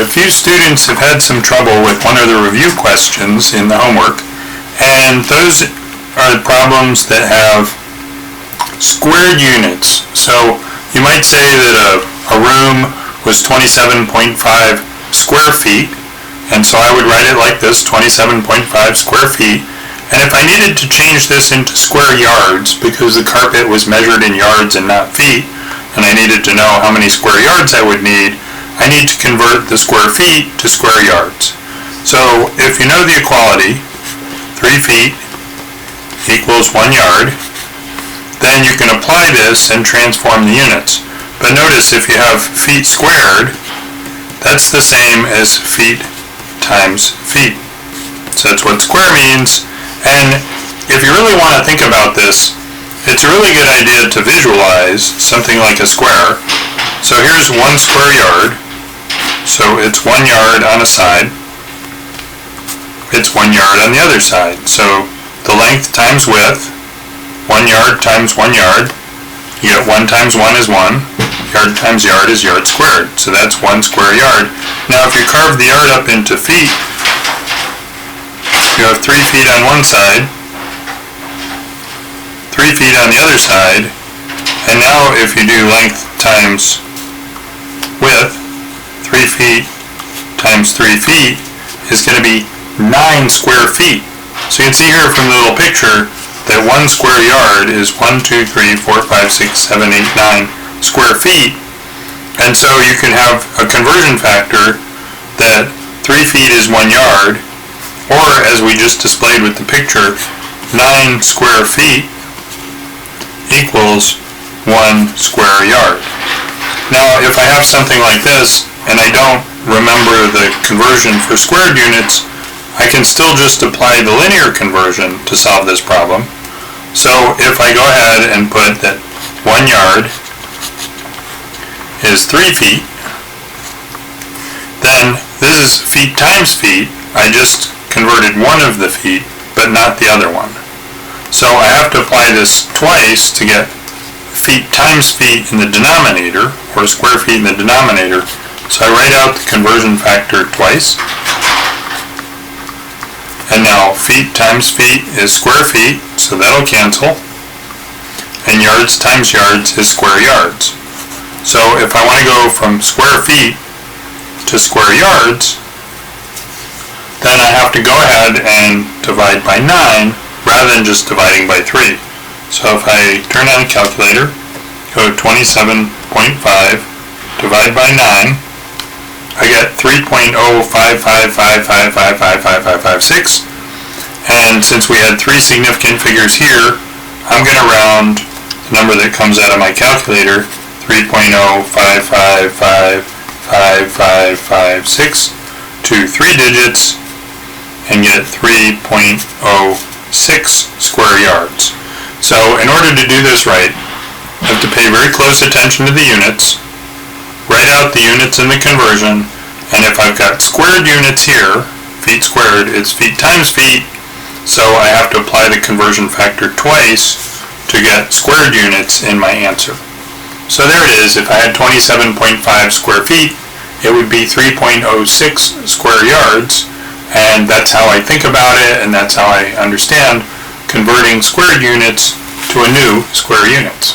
a few students have had some trouble with one of the review questions in the homework, and those are the problems that have squared units. So you might say that a room was 27.5 square feet, and so I would write it like this, 27.5 square feet. And if I needed to change this into square yards, because the carpet was measured in yards and not feet, and I needed to know how many square yards I would need, I need to convert the square feet to square yards. So if you know the equality, 3 feet equals 1 yard, then you can apply this and transform the units. But notice if you have feet squared, that's the same as feet times feet. So that's what square means. And if you really want to think about this, it's a really good idea to visualize something like a square. So here's 1 square yard. So it's 1 yard on a side. It's 1 yard on the other side. So the length times width, 1 yard times 1 yard. You get 1 times 1 is 1. Yard times yard is yard squared. So that's 1 square yard. Now if you carve the yard up into feet, you have 3 feet on one side, 3 feet on the other side, and now if you do length times width, 3 feet times 3 feet is going to be 9 square feet. So you can see here from the little picture that 1 square yard is 1, 2, 3, 4, 5, 6, 7, 8, 9 square feet. And so you can have a conversion factor that 3 feet is 1 yard, or as we just displayed with the picture, 9 square feet equals 1 square yard. Now if I have something like this and I don't remember the conversion for squared units, I can still just apply the linear conversion to solve this problem. So if I go ahead and put that 1 yard is 3 feet, then this is feet times feet. I just converted one of the feet, but not the other one. So I have to apply this twice to get feet times feet in the denominator, or square feet in the denominator. So I write out the conversion factor twice. And now feet times feet is square feet, so that'll cancel. And yards times yards is square yards. So if I want to go from square feet to square yards, then I have to go ahead and divide by 9 rather than just dividing by 3. So if I turn on a calculator, go 27.5, divide by 9, I get 3.05555555556, and since we had 3 significant figures here, I'm going to round the number that comes out of my calculator, 3.0555556, to 3 digits, and get 3.06 square yards. So in order to do this right, I have to pay very close attention to the units, write out the units in the conversion, and if I've got squared units here, feet squared, it's feet times feet, so I have to apply the conversion factor twice to get squared units in my answer. So there it is. If I had 27.5 square feet, it would be 3.06 square yards, and that's how I think about it, and that's how I understand converting squared units to a new square units.